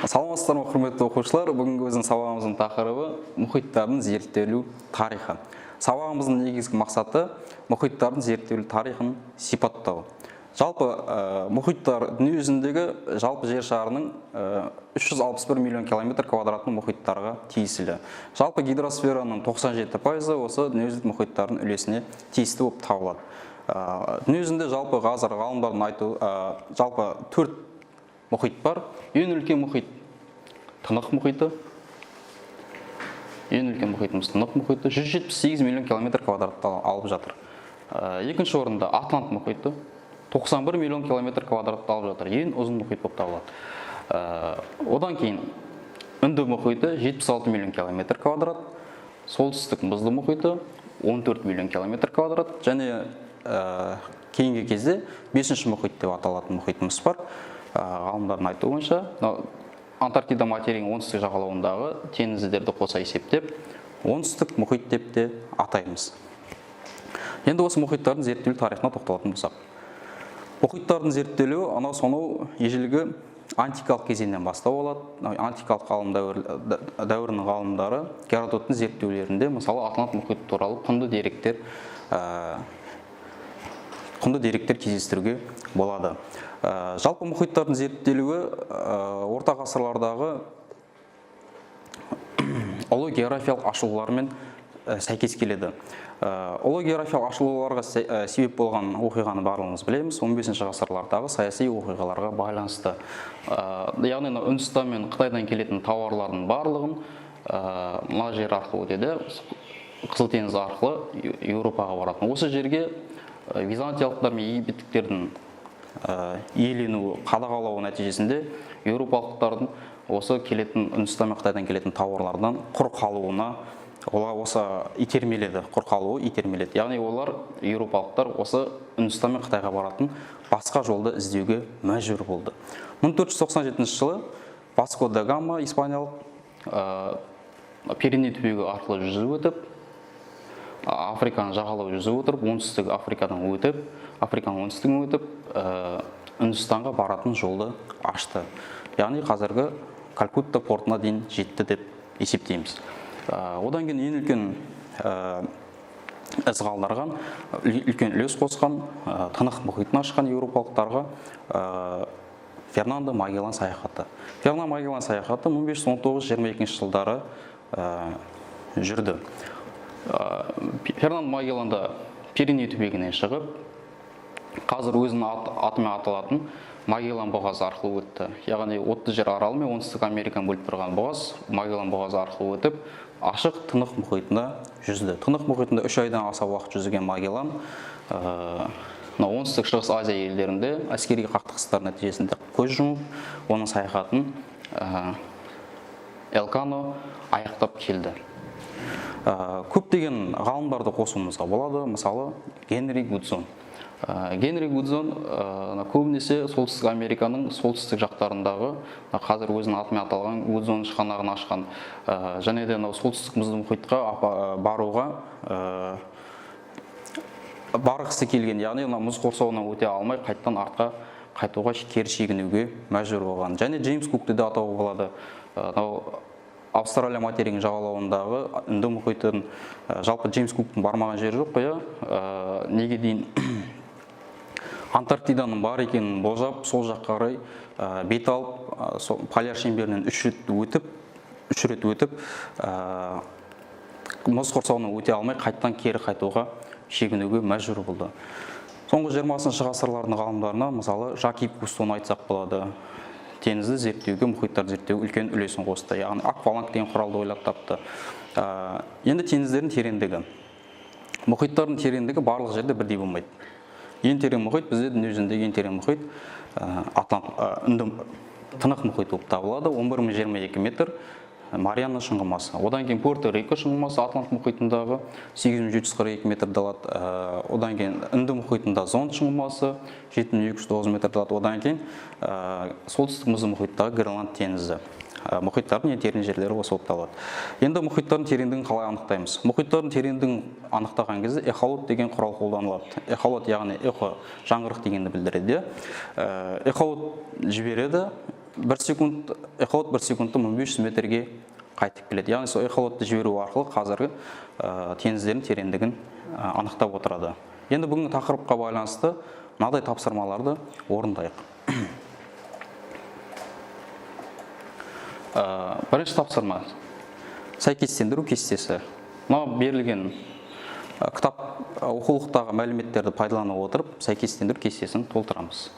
Саламатсыздар ма, құрметті оқушылар. Бүгінгі біздің сабағымыздың тақырыбы мұхиттардың зерттелу тарихы. Сабағымыздың негізгі мақсаты мұхиттардың зерттелу тарихын сипаттау. Жалпы мұхиттар дүние жүзіндегі жалпы жер шарының 361 миллион километр квадратын мұхиттарға тиесілі. Жалпы гидросфераның 97% осы дүниежүзілік мұхиттардың үлесіне тиісті болып табылады. Дүние жүзінде жалпы қазір ғалымдардың айту жалпы 4 мұхит бар. Ең үлкен мұхит Тынық мұхиты. Ең үлкен мұхитымыз Тынық мұхиты 178 миллион километр квадратты алып жатыр. Екінші орында Атлант мұхиты 91 миллион километр квадратты алып жатыр. Ең ұзын мұхит болып табылады. Одан кейін Үнді мұхиты 76 миллион километр квадрат, солтүстік Мұзды мұхиты 14 миллион километр квадрат және кейінгі кезде 5-ші мұхит деп аталатын мұхитымыз бар. Ғалымдардың айтуы бойынша Антарктида материяның оңтүстік жағалауындағы теңіздерді қоса есептеп, оңтүстік мұхит деп те атаймыз. Енді осы мұхиттардың зерттелу тарихына тоқталатын болсақ. Мұхиттардың зерттелуі анау-сонау ежелгі антикалық кезеңнен бастау алады. Антикалық ғалым дәуірінің ғалымдары Геродоттың зерттеулерінде, мысалы Атлант мұхиты туралы құнды деректер кездестіруге болады. Жалпы мұхиттардың зерттелуі орта ғасырлардағы ұлы географиялық ашылулармен сәйкес келеді. Ұлы географиялық ашылуларға себеп болған оқиғаны барлығымыз білеміз. 15-ші ғасырлардағы саяси оқиғаларға байланысты. Яғни Үндістан мен Қытайдан келетін тауарлардың барлығын мына жер арқылы өтеді, Қызыл теңіз арқылы Еуропаға баратын. Осы жерге византиялықтар мен египеттіктердің иелену қадағалау нәтижесінде еуропалықтардың осы келетін Үндістан мен Қытайдан келетін тауарлардан құр қалуына олар осы итермеледі, құр қалуы итермеледі. Яғни олар еуропалықтар осы Үндістан мен Қытайға баратын басқа жолды іздеуге мәжбүр болды. 1497 жылы Васко да Гама испаниялық Пиреней түбегі арқылы жүзіп өтіп, Африканы жағалап жүзіп отырып, оңтүстік Африкадан өтіп, Африканың оңтүстігін өтіп, Үндістанға баратын жолды ашты. Яғни қазіргі Калькутта портына дейін жетті деп есептейміз. Одан кейін ең үлкен із қалдырған, үлкен үлес қосқан, Тынық мұхитын ашқан еуропалықтарға Фернандо Магеллан саяхаты. Фернандо Магеллан саяхаты 1519-22 жылдары жүрді. Фернандо Магелланда Пиреней түбегінен шығып, қазір өзінің атымен аталатын Магеллан бұғазы арқылы өтті. Яғни отты жер аралы мен оңтүстік Американы бөліп тұрған бұғаз Магеллан бұғазы арқылы өтіп, ашық Тынық мұхитында жүзді. Тынық мұхитында 3 айдан аса уақыт жүзген Магеллан оңтүстік шығыс Азия елдерінде әскери қақтығыстар нәтижесінде көз жұмып, оның саяхатын Элкано аяқтап келді. Көптеген ғалымдарды қосуымызға болады. Мысалы, Генри Гудзон. Генри Гудзон көбінесе солтүстік Американың солтүстік жақтарындағы қазір өзінің атымен аталған Гудзон шығанағын ашқан және де солтүстік Мұзды мұхитқа баруға барғысы келген, яғни мұз қоршауынан өте алмай қайттан артқа қайтуға кері шегінуге мәжбүр болған. Және Джеймс Кукті де атауға болады. Австралия материяның жағалауындағы Үнді мұхитын жалпы Джеймс Куктың бармаған жері жоқ қой, неге дейін Антарктиданың бар екенін болжап, сол жаққа қарай бет алып, поляр шеңберінен 3 рет өтіп, мұз қоршауынан өте алмай қайттан кері қайтуға шегінуге мәжбүр болды. Соңғы 20-шы ғасырлардың ғалымдарына, мысалы, Жак-Ив Кустоны айтсақ болады. Теңізді зерттеуге, мұхиттарды зерттеуге үлкен үлесін қосты. Яғни акваланг деген құралды ойлап тапты. Енді теңіздердің тереңдігі. Мұхиттардың тереңдігі барлық жерде бірдей болмайды. Ең терең мұхит бізде дүние жүзіндегі ең терең мұхит Тынық мұхиты болып табылады. 11.022 метр Мариана шыңғымасы. Одан кейін Пуэрто-Рико шыңғымасы Атлант мұхитындағы 8742 метрді алады. Одан кейін Үнді мұхитында Зонд шыңғымасы 7209 метрді алады. Одан кейін солтүстік Мұзды мұхиттағы Гренланд теңізі. Мұхиттардың ең терең жерлері осы болып табылады. Енді мұхиттардың тереңдігін қалай анықтаймыз? Мұхиттардың тереңдігін анықтаған кезде эхолот деген құрал қолданылады. Эхолот яғни эхо жаңғырық дегенді білдіреді. Эхолот жібереді, 1 секунд, эхолот 1 секундта 1500 метрге қайтып келеді. Яғни сол эхолотты жіберу арқылы қазіргі теңіздердің тереңдігін анықтап отырады. Енді бүгінгі тақырыпқа байланысты мынадай тапсырмаларды орындайық. Бірінші тапсырма сәйкестендіру кестесі. Мына берілген кітап оқулықтағы мәліметтерді пайдалана отырып сәйкестендіру кестесін толтырамыз.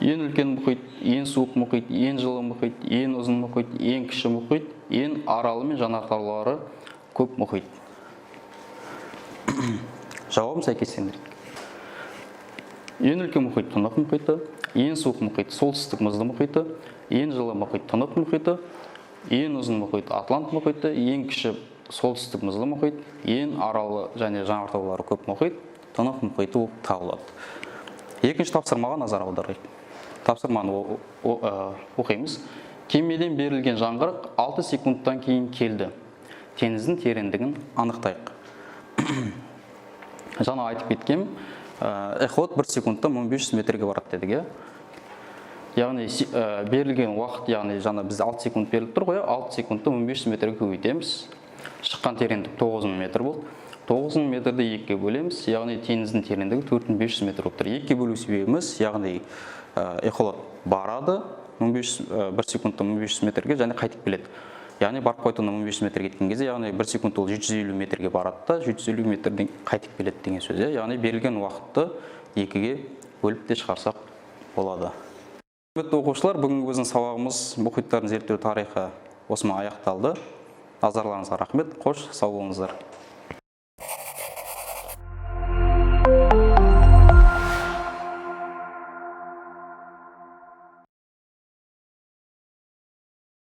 Ең үлкен мұхит, ең суық мұхит, ең жылы мұхит, ең ұзын мұхит, ең кіші мұхит, ең аралы мен жанартаулары көп мұхит. Жауабын сәйкестендірейік. Ең үлкен мұхит Тынық мұхиты, ең суық мұхит солтүстік мұзды мұхиты, ең жылы мұхит Тынық мұхиты, ең ұзын мұхит Атлант мұхиты, ең кіші солтүстік мұзды мұхит, ең аралы және жанартаулары көп мұхит Тынық мұхиты болып табылады. Екінші тапсырмаға назар аударайық. Тапсырманы оқимыз. Кемеден берілген жаңғырық 6 секундтан кейін келді. Теңіздің тереңдігін анықтайық. Жаңа айтып кеткем, эхолот 1 секундта 1500 метрге барады дедік. Яғни берілген уақыт, яғни жаңа бізде 6 секунд беріліп тұр ғой, 6 секундта 1500 метрге көбейтеміз. Шыққан тереңдік 9000 метр болды. 9000 метрді 2-ге бөлеміз, яғни теңіздің тереңдігі 4500 метр болып тұр. 2-ге бөлу себебіміз, яғни эхолот барады 1 секундта 1500 метрге және қайтып келеді. Яғни барып қайтуына 1500 метр кеткен кезде, яғни 1 секунд ол 750 метрге барады да 750 метрден қайтып келеді деген сөз. Яғни берілген уақытты 2-ге бөліп те шығарсақ болады. Құрметті оқушылар, бүгінгі біздің сабағымыз мұхиттардың зерттеу тарихы осымен аяқталды. Назарларыңызға рахмет. Қош, сау болыңыздар.